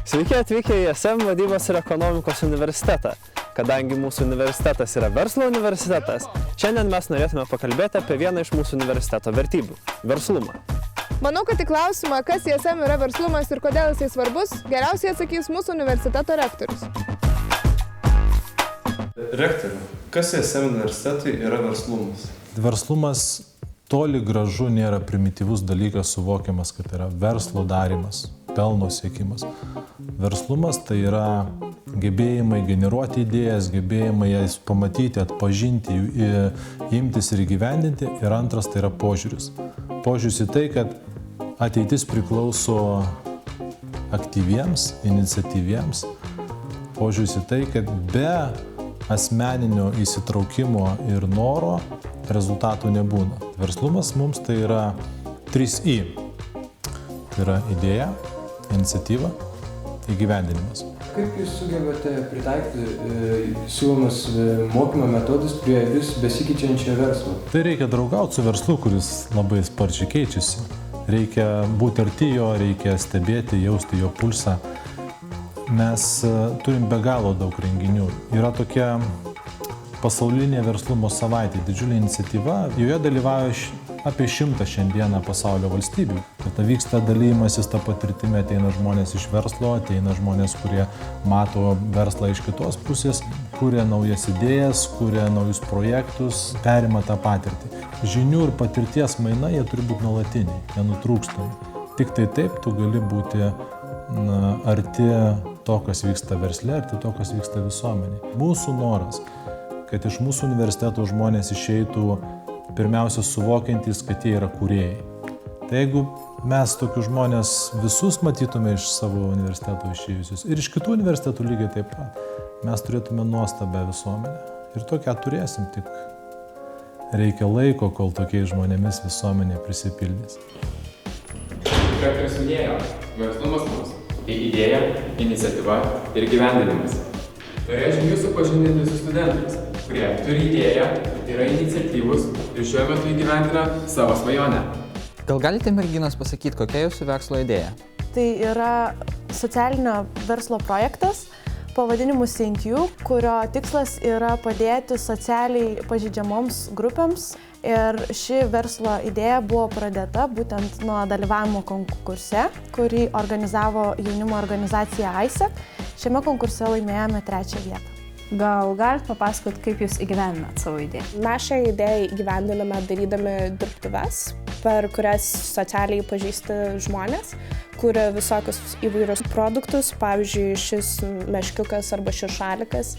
Sveiki atvykę į ISM vadybos ir ekonomikos universitetą. Kadangi mūsų universitetas yra verslo universitetas, šiandien mes norėtume pakalbėti apie vieną iš mūsų universiteto vertybių – verslumą. Manau, kad į klausimą, kas ISM yra verslumas ir kodėl jisai svarbus, geriausiai atsakys mūsų universiteto rektorius. Rektoriu, kas ISM universitetui yra verslumas? Verslumas toli gražu nėra primityvus dalykas suvokiamas, kad yra verslo darymas, pelno siekimas. Verslumas tai yra gebėjimai generuoti idėjas, gebėjimai jas pamatyti, atpažinti, imtis ir įgyvendinti. Ir antras tai yra požiūris. Požiūris į tai, kad ateitis priklauso aktyviems, iniciatyviems. Požiūris į tai, kad be asmeninio įsitraukimo ir noro rezultatų nebūna. Verslumas mums tai yra 3I. Tai yra idėja, iniciatyva, įgyvendinimas. Kaip jūs sugebate pritaikyti siūlomus mokymo metodus prie vis besikeičiančio verslo? Tai reikia draugauti su verslu, kuris labai sparčiai keičiasi. Reikia būti arti jo, reikia stebėti, jausti jo pulsą. Mes turim be galo daug renginių. Yra tokia pasaulinė verslumo savaitė, didžiulė iniciatyva. Joje dalyvauja apie 100 šiandieną pasaulio valstybių. Tada vyksta dalymasis tą patirtimį, ateina žmonės iš verslo, ateina žmonės, kurie mato verslą iš kitos pusės, kuria naujas idėjas, kuria naujus projektus, perima tą patirtį. Žinių ir patirties mainai, jie turi būti nuolatiniai, nenutrūkstami. Tik tai taip tu gali būti arti to, kas vyksta versle, arti to, kas vyksta visuomenėje. Mūsų noras, kad iš mūsų universiteto žmonės išeitų pirmiausia suvokiantys, kad jie yra kūrėjai. Tai jeigu mes tokius žmonės visus matytume iš savo universiteto išėjusius ir iš kitų universitetų lygiai taip pat, mes turėtume nuostabią visuomenę. Ir tokią turėsim, tik reikia laiko, kol tokiais žmonėmis visuomenė prisipildys. Rektorius minėjo, verslumas mums tai idėja, iniciatyva ir gyvendinimas. Norėčiau jūs supažindinti su studentais, kurie turi idėją, yra iniciatyvus ir šiuo metu įgyvendina savo svajonę. Gal galite, merginos, pasakyti, kokia jūsų verslo idėja? Tai yra socialinio verslo projektas pavadinimu Saint You, kurio tikslas yra padėti socialiai pažeidžiamoms grupėms. Ir ši verslo idėja buvo pradėta būtent nuo dalyvavimo konkurse, kurį organizavo jaunimo organizacija AISEC. Šiame konkurse laimėjome 3. vietą. Gal galite papasakoti, kaip jūs įgyvendinat savo idėją? Mes šią idėją įgyvendiname darydami dirbtuves, per kurias socialiai pažįsti žmonės, kuria visokius įvairius produktus, pavyzdžiui, šis meškiukas arba šis šalikas,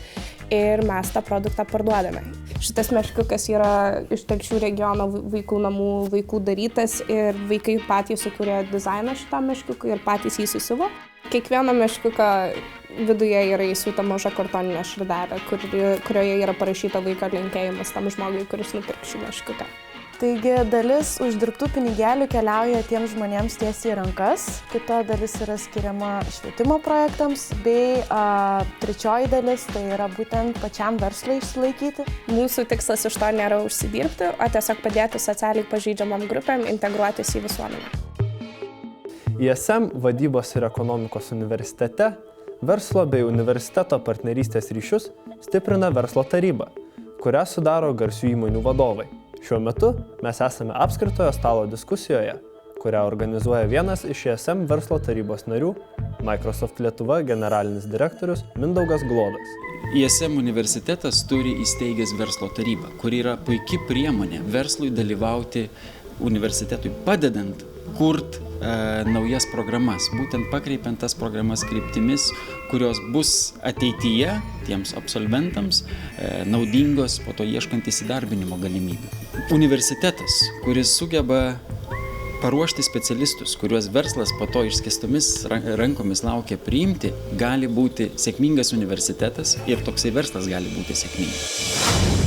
ir mes tą produktą parduodame. Šitas meškiukas yra iš Telšių regiono vaikų namų vaikų darytas ir vaikai patys sukūrė dizainą šitam meškiukui ir patys jį susiuvo. Kiekvieno meškiuko viduje yra įsiūta maža kartoninė širdelė, kurioje yra parašyta vaiko linkėjimas tam žmogui, kuris nupirks šį meškiuką. Taigi dalis uždirbtų pinigėlių keliauja tiems žmonėms tiesiai į rankas, kita dalis yra skiriama švietimo projektams, bei 3 dalis tai yra būtent pačiam verslui išsilaikyti. Mūsų tikslas iš to nėra užsidirbti, o tiesiog padėti socialiai pažeidžiamam grupėm integruotis į visuomenę. ISM vadybos ir ekonomikos universitete verslo bei universiteto partnerystės ryšius stiprina verslo taryba, kurią sudaro garsių įmonių vadovai. Šiuo metu mes esame apskritojo stalo diskusijoje, kurią organizuoja vienas iš ISM verslo tarybos narių, Microsoft Lietuva generalinis direktorius Mindaugas Glodas. ISM universitetas turi įsteigęs verslo tarybą, kuri yra puiki priemonė verslui dalyvauti universitetui, padedant kurti naujas programas, būtent pakreipiant tas programas kryptimis, kurios bus ateityje tiems absolventams naudingos po to ieškant įsidarbinimo galimybių. Universitetas, kuris sugeba paruošti specialistus, kuriuos verslas po to išskėstomis rankomis laukia priimti, gali būti sėkmingas universitetas ir toksai verslas gali būti sėkmingas.